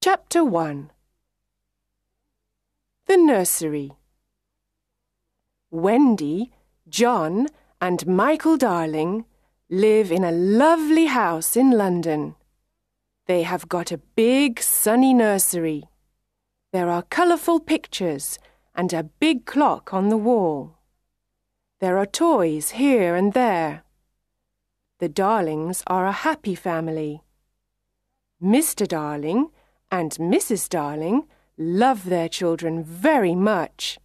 Chapter 1. The Nursery. Wendy, John, and Michael Darling live in a lovely house in London. They have got a big, sunny nursery. There are colourful pictures and a big clock on the wall. There are toys here and there. The Darlings are a happy family. Mr. Darling and Mrs. Darling love their children very much.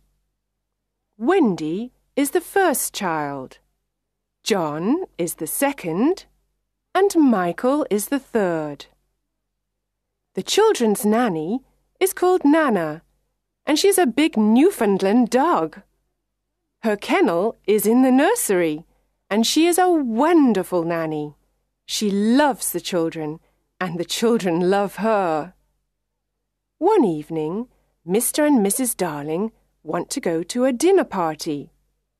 Wendy is the first child, John is the second, and Michael is the third. The children's nanny is called Nana, and she's a big Newfoundland dog. Her kennel is in the nursery, and she is a wonderful nanny. She loves the children, and the children love her. One evening, Mr. and Mrs. Darling want to go to a dinner party.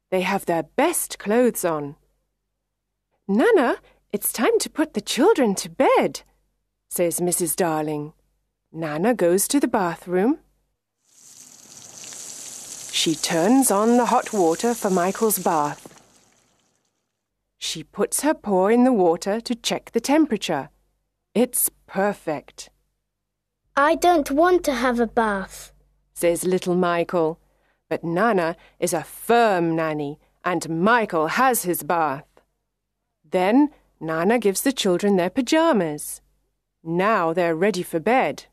They have their best clothes on. "Nana, it's time to put the children to bed," says Mrs. Darling. Nana goes to the bathroom. She turns on the hot water for Michael's bath. She puts her paw in the water to check the temperature. It's perfect. "I don't want to have a bath," says little Michael. But Nana is a firm nanny, and Michael has his bath. Then Nana gives the children their pyjamas. Now they're ready for bed.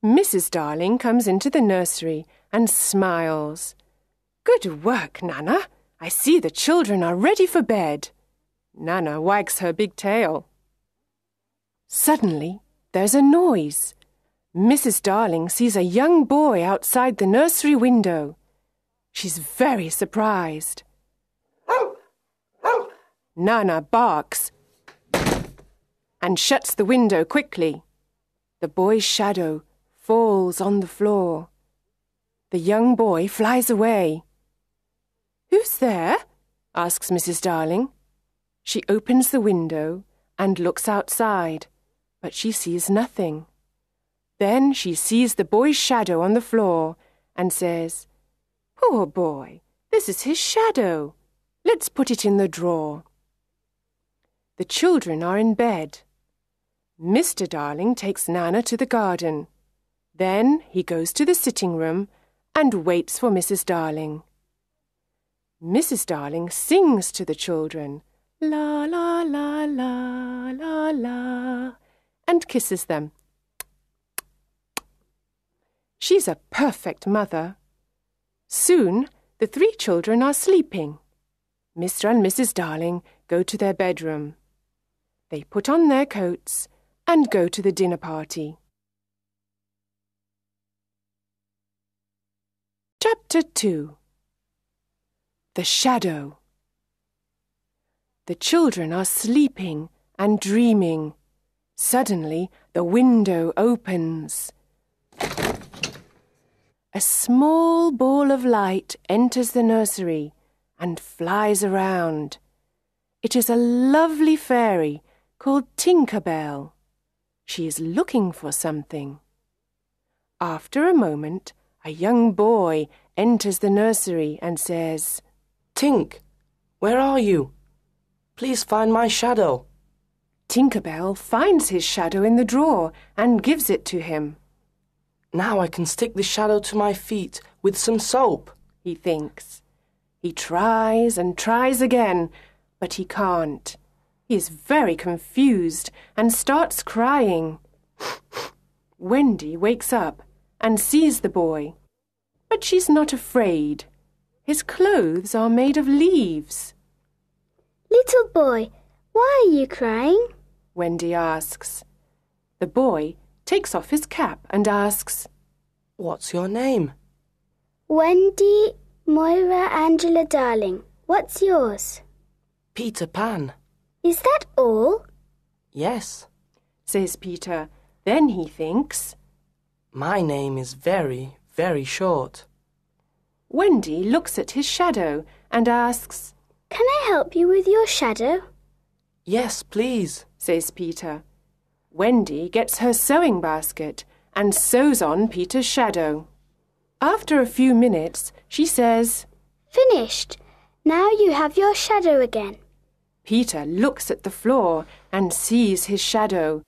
Mrs. Darling comes into the nursery and smiles. "Good work, Nana. I see the children are ready for bed." Nana wags her big tail. Suddenly, there's a noise. Mrs. Darling sees a young boy outside the nursery window. She's very surprised. Nana barks and shuts the window quickly. The boy's shadow falls on the floor. The young boy flies away. "Who's there?" asks Mrs. Darling. She opens the window and looks outside, but she sees nothing. Then she sees the boy's shadow on the floor and says, "Poor boy, this is his shadow. Let's put it in the drawer." The children are in bed. Mr. Darling takes Nana to the garden. Then he goes to the sitting room and waits for Mrs. Darling. Mrs. Darling sings to the children, "La, la, la, la, la, la," and kisses them. She's a perfect mother. Soon, the three children are sleeping. Mr. and Mrs. Darling go to their bedroom. They put on their coats and go to the dinner party. Chapter 2. The Shadow. The children are sleeping and dreaming. Suddenly, the window opens. A small ball of light enters the nursery and flies around. It is a lovely fairy called Tinker Bell. She is looking for something. After a moment, a young boy enters the nursery and says, "Tink, where are you? Please find my shadow." Tinker Bell finds his shadow in the drawer and gives it to him. "Now I can stick the shadow to my feet with some soap," he thinks. He tries and tries again, but he can't. He is very confused and starts crying. Wendy wakes up and sees the boy, but she's not afraid. His clothes are made of leaves. "Little boy, why are you crying?" Wendy asks. The boy takes off his cap and asks, "What's your name?" "Wendy Moira Angela Darling. What's yours?" "Peter Pan." "Is that all?" "Yes," says Peter. Then he thinks, "My name is very, very short." Wendy looks at his shadow and asks, "Can I help you with your shadow?" "Yes, please," says Peter. Wendy gets her sewing basket and sews on Peter's shadow. After a few minutes, she says, Finished. Now you have your shadow again. Peter looks at the floor and sees his shadow.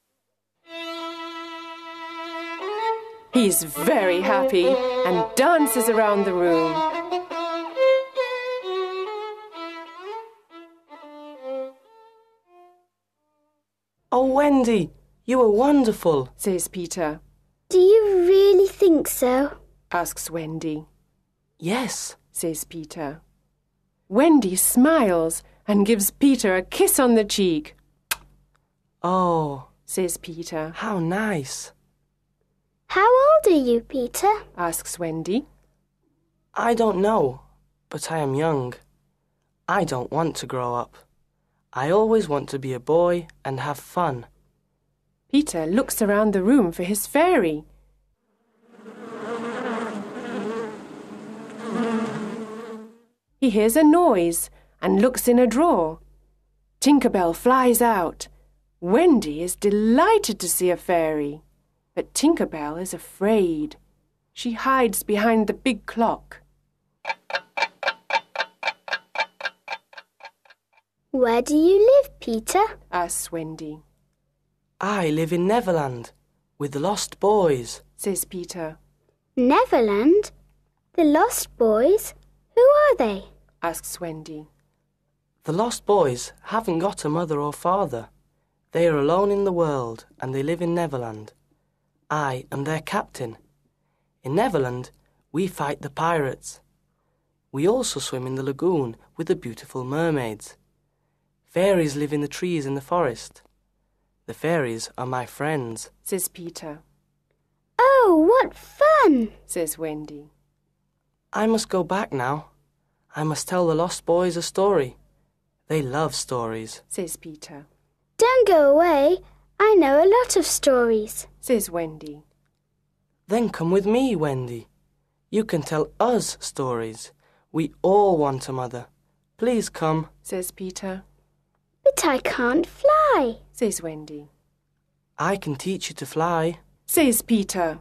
He's very happy and dances around the room. Oh, Wendy, you were wonderful, says Peter. Do you really think so? Asks Wendy. Yes, says Peter. Wendy smiles and gives Peter a kiss on the cheek. Oh, says Peter. How nice. How old are you, Peter? Asks Wendy. I don't know, but I am young. I don't want to grow up. I always want to be a boy and have fun. Peter looks around the room for his fairy. He hears a noise and looks in a drawer. Tinker Bell flies out. Wendy is delighted to see a fairy, but Tinker Bell is afraid. She hides behind the big clock. Where do you live, Peter? Asks Wendy. I live in Neverland with the lost boys, says Peter. Neverland? The lost boys? Who are they? Asks Wendy. The lost boys haven't got a mother or father. They are alone in the world and they live in Neverland. I am their captain. In Neverland, we fight the pirates. We also swim in the lagoon with the beautiful mermaids. Fairies live in the trees in the forest. The fairies are my friends, says Peter. Oh, what fun, says Wendy. I must go back now. I must tell the lost boys a story. They love stories, says Peter. Don't go away. I know a lot of stories, says Wendy. Then come with me, Wendy. You can tell us stories. We all want a mother. Please come, says Peter. But I can't fly, says Wendy. I can teach you to fly, says Peter.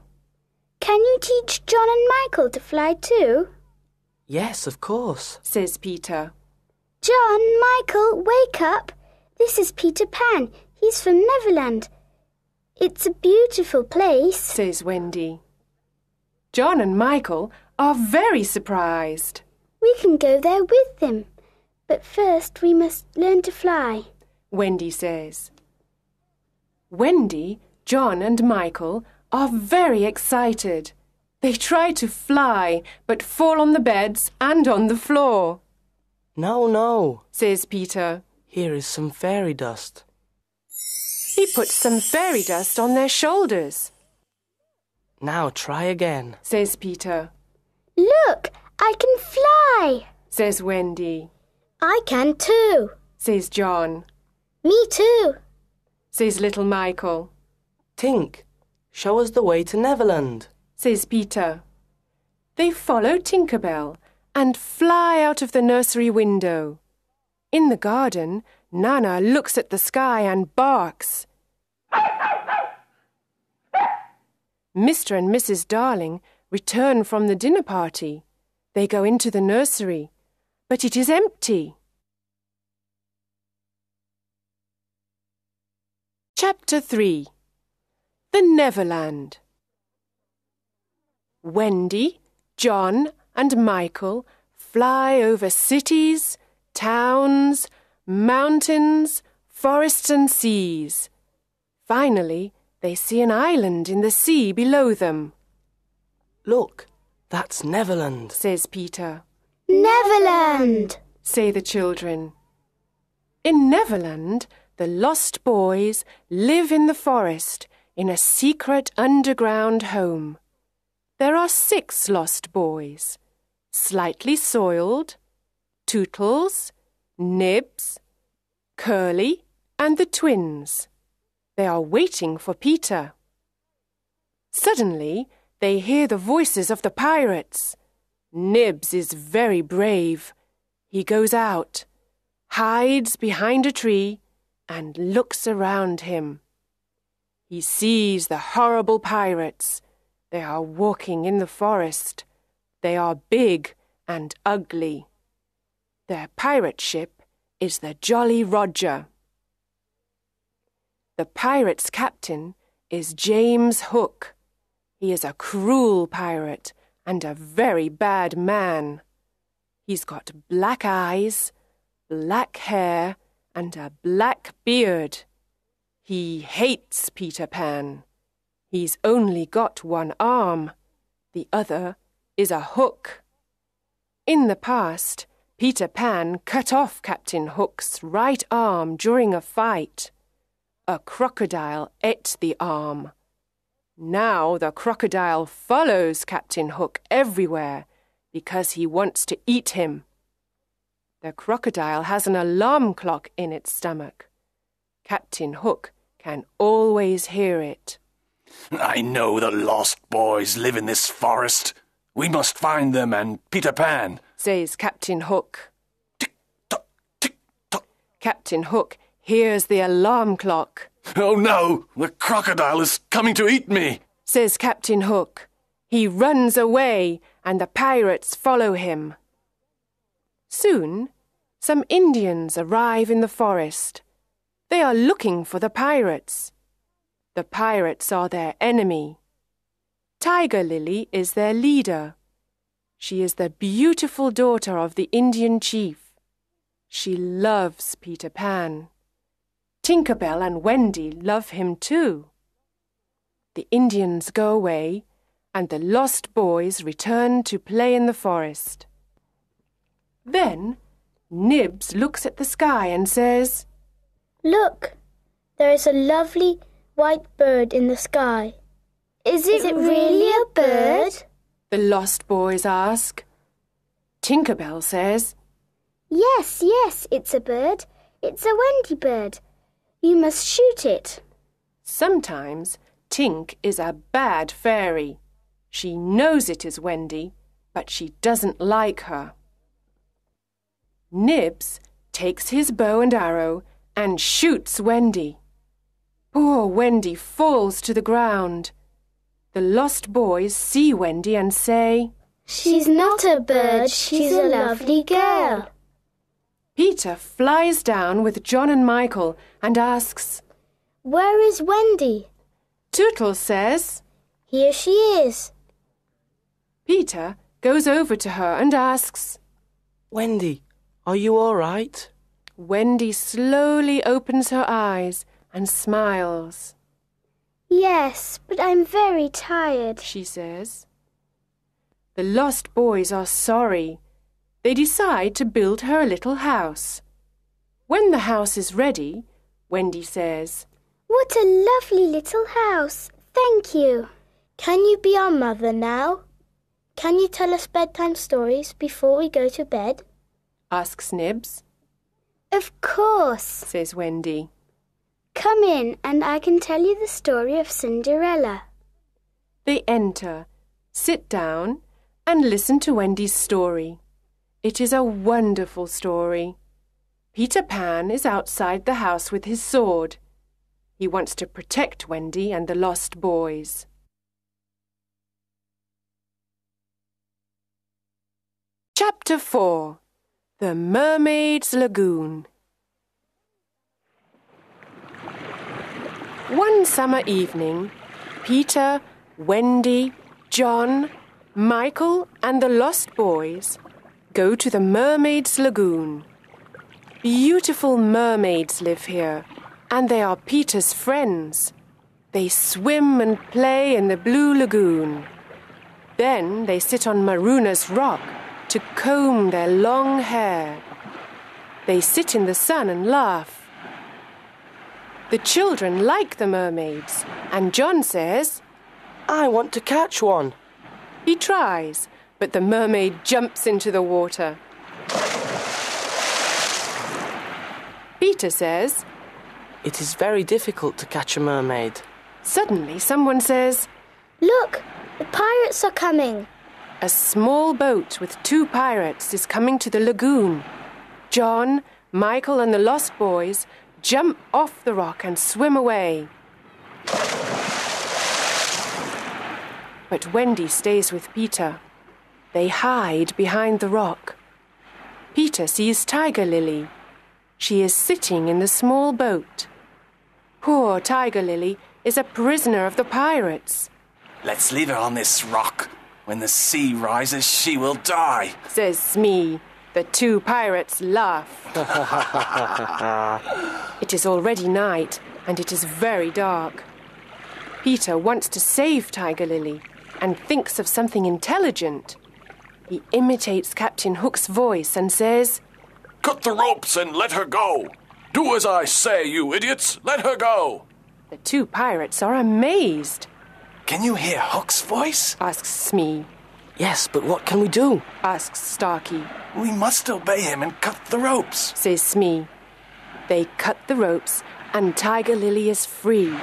Can you teach John and Michael to fly too? Yes, of course, says Peter. John, Michael, wake up. This is Peter Pan. He's from Neverland. It's a beautiful place, says Wendy. John and Michael are very surprised. We can go there with them. But first we must learn to fly, Wendy says. Wendy, John and Michael are very excited. They try to fly, but fall on the beds and on the floor. No, no, says Peter. Here is some fairy dust. He puts some fairy dust on their shoulders. Now try again, says Peter. Look, I can fly, says Wendy. I can too, says John. Me too, says little Michael. Tink, show us the way to Neverland, says Peter. They follow Tinker Bell and fly out of the nursery window. In the garden, Nana looks at the sky and barks. Mr. and Mrs. Darling return from the dinner party. They go into the nursery, but it is empty. Chapter 3. The Neverland. Wendy, John, and Michael fly over cities, towns, mountains, forests and seas. Finally, they see an island in the sea below them. Look, that's Neverland, says Peter. Neverland, say the children. In Neverland, the lost boys live in the forest in a secret underground home. There are 6 lost boys: Slightly Soiled, Tootles, Nibs, Curly, and the twins. They are waiting for Peter. Suddenly, they hear the voices of the pirates. Nibs is very brave. He goes out, hides behind a tree, and looks around him. He sees the horrible pirates. They are walking in the forest. They are big and ugly. Their pirate ship is the Jolly Roger. The pirates' captain is James Hook. He is a cruel pirate and a very bad man. He's got black eyes, black hair, and a black beard. He hates Peter Pan. He's only got one arm. The other is a hook. In the past, Peter Pan cut off Captain Hook's right arm during a fight. A crocodile ate the arm. Now the crocodile follows Captain Hook everywhere because he wants to eat him. The crocodile has an alarm clock in its stomach. Captain Hook can always hear it. I know the lost boys live in this forest. We must find them and Peter Pan, says Captain Hook. Tick-tock, tick-tock. Captain Hook hears the alarm clock. Oh no, the crocodile is coming to eat me, says Captain Hook. He runs away and the pirates follow him. Soon, some Indians arrive in the forest. They are looking for the pirates. The pirates are their enemy. Tiger Lily is their leader. She is the beautiful daughter of the Indian chief. She loves Peter Pan. Tinker Bell and Wendy love him too. The Indians go away, and the lost boys return to play in the forest. Then Nibs looks at the sky and says, Look, there is a lovely white bird in the sky. Is it really a bird? The lost boys ask. Tinker Bell says, Yes, it's a bird. It's a Wendy bird. You must shoot it. Sometimes Tink is a bad fairy. She knows it is Wendy, but she doesn't like her. Nibs takes his bow and arrow and shoots Wendy. Poor Wendy falls to the ground. The lost boys see Wendy and say, She's not a bird, she's a lovely girl. Peter flies down with John and Michael and asks, Where is Wendy? Tootles says, Here she is. Peter goes over to her and asks, Wendy, are you all right? Wendy slowly opens her eyes and smiles. Yes, but I'm very tired, she says. The lost boys are sorry. They decide to build her a little house. When the house is ready, Wendy says, What a lovely little house. Thank you. Can you be our mother now? Can you tell us bedtime stories before we go to bed? asks Nibs. Of course, says Wendy. Come in and I can tell you the story of Cinderella. They enter, sit down, and listen to Wendy's story. It is a wonderful story. Peter Pan is outside the house with his sword. He wants to protect Wendy and the lost boys. Chapter 4. The Mermaid's Lagoon. One summer evening, Peter, Wendy, John, Michael, and the lost boys go to the Mermaid's Lagoon. Beautiful mermaids live here, and they are Peter's friends. They swim and play in the blue lagoon. Then they sit on Maruna's rock to comb their long hair. They sit in the sun and laugh. The children like the mermaids, and John says, I want to catch one. He tries, but the mermaid jumps into the water. Peter says, It is very difficult to catch a mermaid. Suddenly someone says, Look, the pirates are coming. A small boat with 2 pirates is coming to the lagoon. John, Michael, and the lost boys jump off the rock and swim away. But Wendy stays with Peter. They hide behind the rock. Peter sees Tiger Lily. She is sitting in the small boat. Poor Tiger Lily is a prisoner of the pirates. Let's leave her on this rock. When the sea rises, she will die, says Smee. The two pirates laugh. It is already night, and it is very dark. Peter wants to save Tiger Lily and thinks of something intelligent. He imitates Captain Hook's voice and says, "Cut the ropes and let her go. Do as I say, you idiots. Let her go." The two pirates are amazed. "Can you hear Hook's voice?" asks Smee. Yes, but what can we do? Asks Starkey. "We must obey him and cut the ropes," says Smee. They cut the ropes and Tiger Lily is free.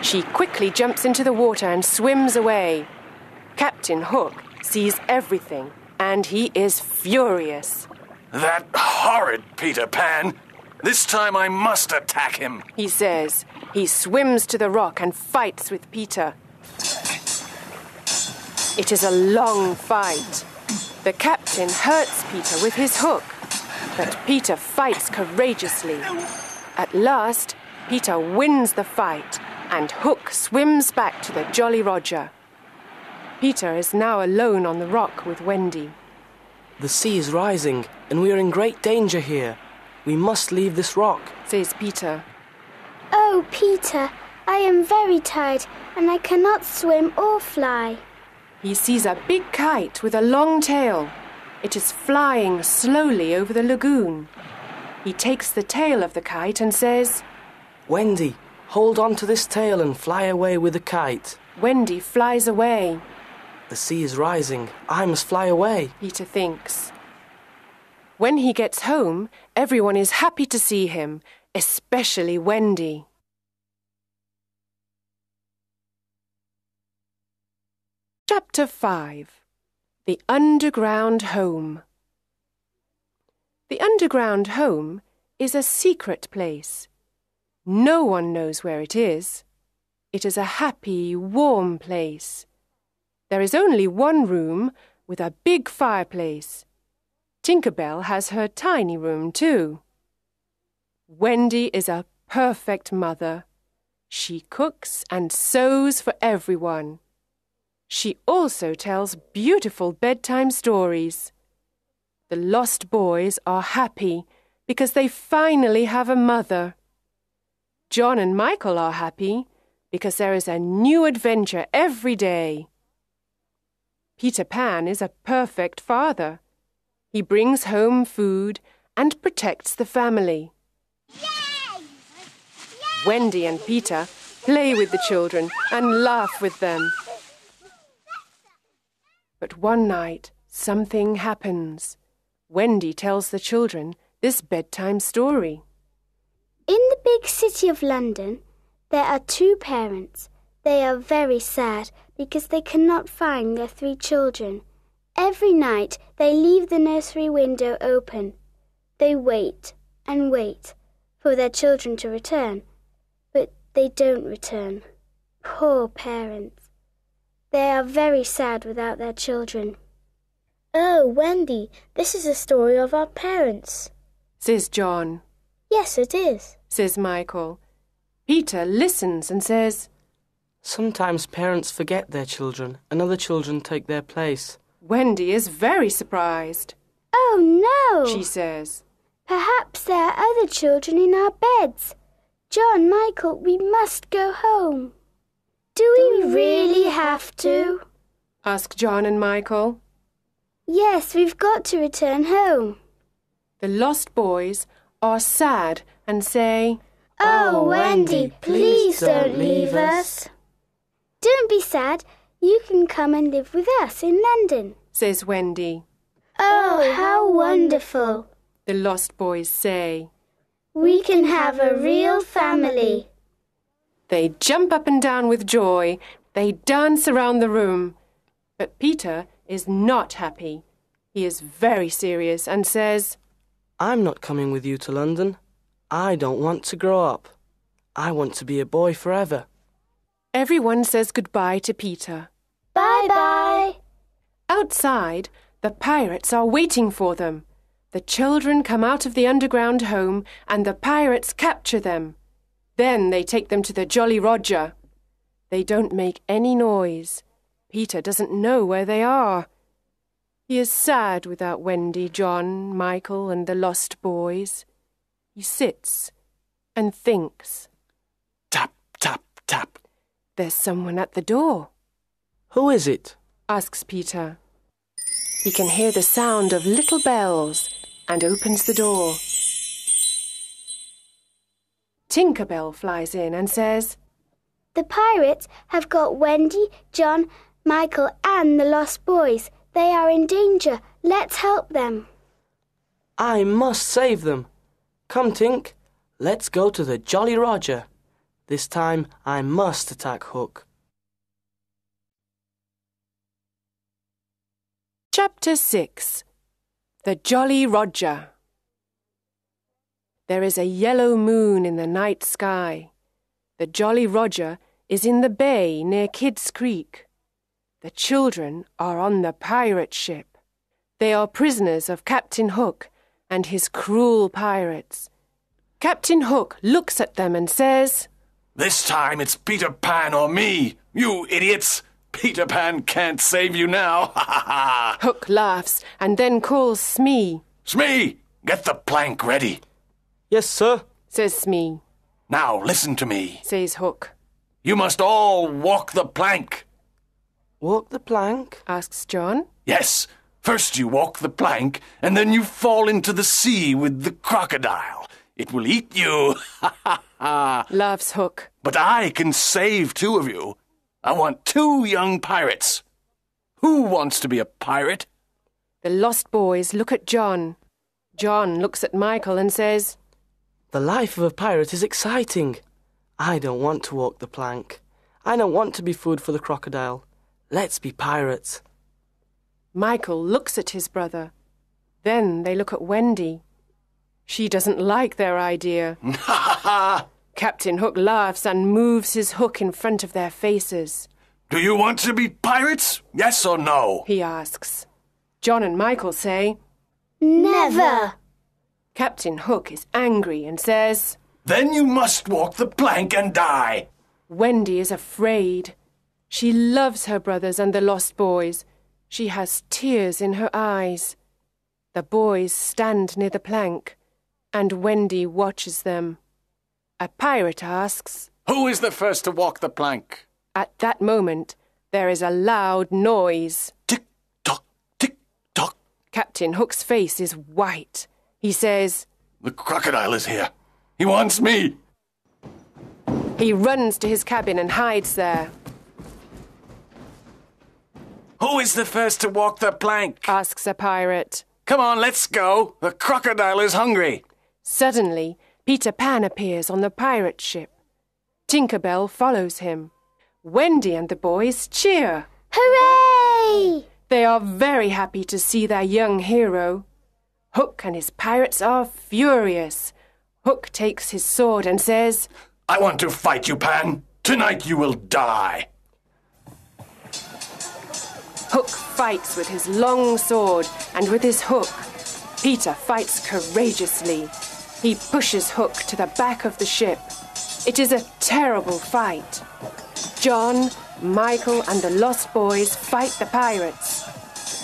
She quickly jumps into the water and swims away. Captain Hook sees everything and he is furious. "That horrid Peter Pan! This time I must attack him," he says. He swims to the rock and fights with Peter. It is a long fight. The captain hurts Peter with his hook, but Peter fights courageously. At last, Peter wins the fight, and Hook swims back to the Jolly Roger. Peter is now alone on the rock with Wendy. The sea is rising, and we are in great danger here. We must leave this rock, says Peter. Oh, Peter, I am very tired and I cannot swim or fly. He sees a big kite with a long tail. It is flying slowly over the lagoon. He takes the tail of the kite and says, "Wendy, hold on to this tail and fly away with the kite." Wendy flies away. The sea is rising. I must fly away, Peter thinks. When he gets home, everyone is happy to see him, especially Wendy. Chapter 5. The Underground Home. The underground home is a secret place. No one knows where it is. It is a happy, warm place. There is only one room with a big fireplace. Tinker Bell has her tiny room too. Wendy is a perfect mother. She cooks and sews for everyone. She also tells beautiful bedtime stories. The lost boys are happy because they finally have a mother. John and Michael are happy because there is a new adventure every day. Peter Pan is a perfect father. He brings home food and protects the family. Yay! Yay! Wendy and Peter play with the children and laugh with them. But one night, something happens. Wendy tells the children this bedtime story. In the big city of London, there are two parents. They are very sad because they cannot find their three children. Every night they leave the nursery window open. They wait and wait for their children to return, but they don't return. Poor parents. They are very sad without their children. Oh, Wendy, this is a story of our parents, says John. Yes, it is, says Michael. Peter listens and says, Sometimes parents forget their children and other children take their place. Wendy is very surprised. Oh, no, she says. Perhaps there are other children in our beds. John, Michael, we must go home. Do we really have to? Ask John and Michael. Yes, we've got to return home. The lost boys are sad and say, Oh, Wendy, please don't leave us. Don't be sad. You can come and live with us in London, says Wendy. Oh, how wonderful, the lost boys say. We can have a real family. They jump up and down with joy. They dance around the room. But Peter is not happy. He is very serious and says, I'm not coming with you to London. I don't want to grow up. I want to be a boy forever. Everyone says goodbye to Peter. Bye-bye. Outside, the pirates are waiting for them. The children come out of the underground home and the pirates capture them. Then they take them to the Jolly Roger. They don't make any noise. Peter doesn't know where they are. He is sad without Wendy, John, Michael, and the lost boys. He sits and thinks. Tap, tap, tap. There's someone at the door. Who is it? Asks Peter. He can hear the sound of little bells and opens the door. Tinker Bell flies in and says, The pirates have got Wendy, John, Michael, and the lost boys. They are in danger. Let's help them. I must save them. Come, Tink. Let's go to the Jolly Roger. This time I must attack Hook. Chapter 6. The Jolly Roger. There is a yellow moon in the night sky. The Jolly Roger is in the bay near Kidd's Creek. The children are on the pirate ship. They are prisoners of Captain Hook and his cruel pirates. Captain Hook looks at them and says, This time it's Peter Pan or me, you idiots! Peter Pan can't save you now, ha ha ha! Hook laughs and then calls Smee. Smee, get the plank ready. Yes, sir, says Smee. Now listen to me. Says Hook. You must all walk the plank. Walk the plank? Asks John. Yes, first you walk the plank, and then you fall into the sea with the crocodile. It will eat you, ha ha ha! Laughs Hook. But I can save two of you. I want 2 young pirates. Who wants to be a pirate? The lost boys look at John. John looks at Michael and says, The life of a pirate is exciting. I don't want to walk the plank. I don't want to be food for the crocodile. Let's be pirates. Michael looks at his brother. Then they look at Wendy. She doesn't like their idea. Ha ha ha! Captain Hook laughs and moves his hook in front of their faces. Do you want to be pirates? Yes or no? He asks. John and Michael say, Never. Captain Hook is angry and says, Then you must walk the plank and die. Wendy is afraid. She loves her brothers and the lost boys. She has tears in her eyes. The boys stand near the plank, and Wendy watches them. A pirate asks, Who is the first to walk the plank? At that moment, there is a loud noise. Tick-tock, tick-tock. Captain Hook's face is white. He says, The crocodile is here. He wants me. He runs to his cabin and hides there. Who is the first to walk the plank? Asks a pirate. Come on, let's go. The crocodile is hungry. Suddenly, Peter Pan appears on the pirate ship. Tinker Bell follows him. Wendy and the boys cheer. Hooray! They are very happy to see their young hero. Hook and his pirates are furious. Hook takes his sword and says, I want to fight you, Pan. Tonight you will die. Hook fights with his long sword and with his hook. Peter fights courageously. He pushes Hook to the back of the ship. It is a terrible fight. John, Michael, and the lost boys fight the pirates.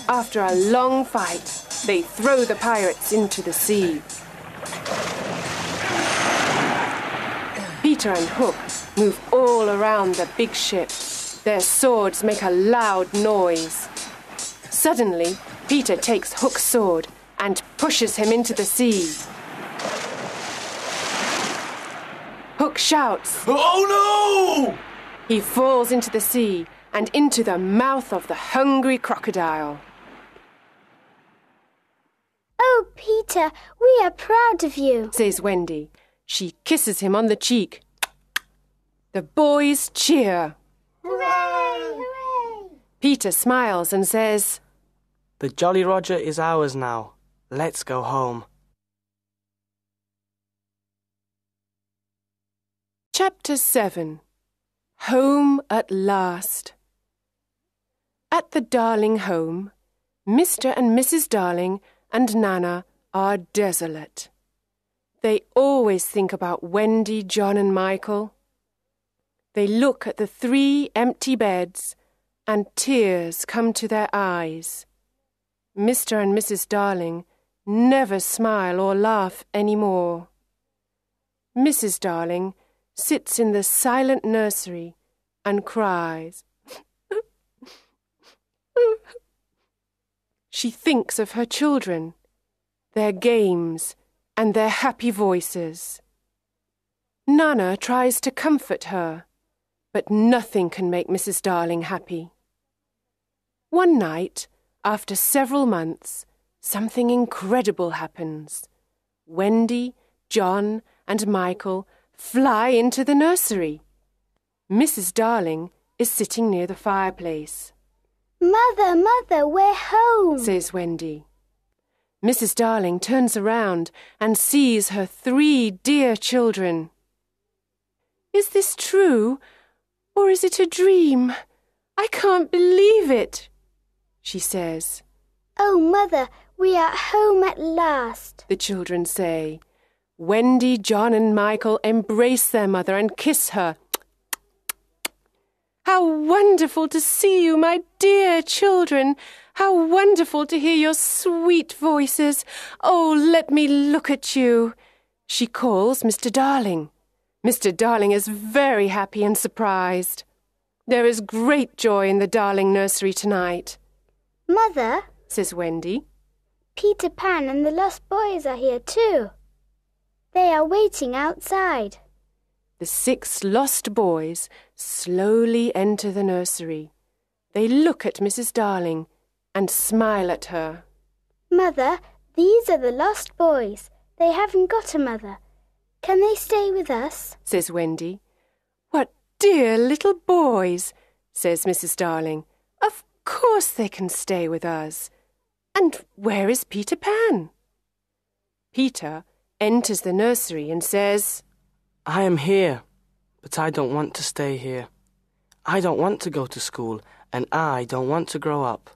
After a long fight, they throw the pirates into the sea. Peter and Hook move all around the big ship. Their swords make a loud noise. Suddenly, Peter takes Hook's sword and pushes him into the sea. Hook shouts. Oh no! He falls into the sea and into the mouth of the hungry crocodile. Oh, Peter, we are proud of you, says Wendy. She kisses him on the cheek. The boys cheer. Hooray! Hooray! Peter smiles and says, The Jolly Roger is ours now. Let's go home. Chapter 7. Home at last. At the Darling home, Mr. and Mrs. Darling and Nana are desolate. They always think about Wendy, John and Michael. They look at the 3 empty beds and tears come to their eyes. Mr. and Mrs. Darling never smile or laugh any more. Mrs. Darling sits in the silent nursery and cries. She thinks of her children, their games, and their happy voices. Nana tries to comfort her, but nothing can make Mrs. Darling happy. One night, after several months, something incredible happens. Wendy, John, and Michael fly into the nursery. Mrs. Darling is sitting near the fireplace. Mother, Mother, we're home, says Wendy. Mrs. Darling turns around and sees her 3 dear children. Is this true, or is it a dream? I can't believe it, she says. Oh, Mother, we are home at last, the children say. Wendy, John and Michael embrace their mother and kiss her. How wonderful to see you, my dear children! How wonderful to hear your sweet voices! Oh, let me look at you! She calls Mr. Darling. Mr. Darling is very happy and surprised. There is great joy in the Darling nursery tonight. Mother, says Wendy, Peter Pan and the Lost Boys are here too. They are waiting outside. The 6 lost boys slowly enter the nursery. They look at Mrs. Darling and smile at her. Mother, these are the lost boys. They haven't got a mother. Can they stay with us? says Wendy. What dear little boys, says Mrs. Darling. Of course they can stay with us. And where is Peter Pan? Peter enters the nursery and says, I am here, but I don't want to stay here. I don't want to go to school, and I don't want to grow up.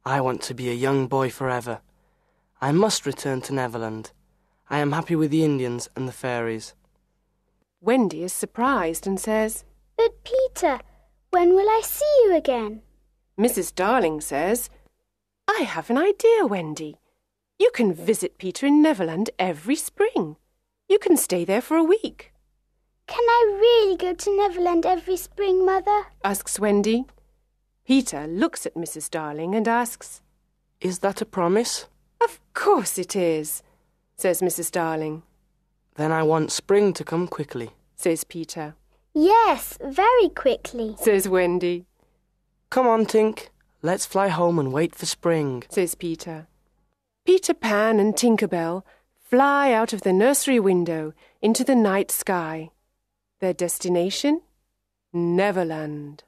I want to be a young boy forever. I must return to Neverland. I am happy with the Indians and the fairies. Wendy is surprised and says, But Peter, when will I see you again? Mrs. Darling says, I have an idea, Wendy. You can visit Peter in Neverland every spring. You can stay there for a week. Can I really go to Neverland every spring, Mother? asks Wendy. Peter looks at Mrs. Darling and asks, Is that a promise? Of course it is, says Mrs. Darling. Then I want spring to come quickly, says Peter. Yes, very quickly, says Wendy. Come on, Tink. Let's fly home and wait for spring, says Peter. Peter Pan and Tinker Bell fly out of the nursery window into the night sky. Their destination? Neverland.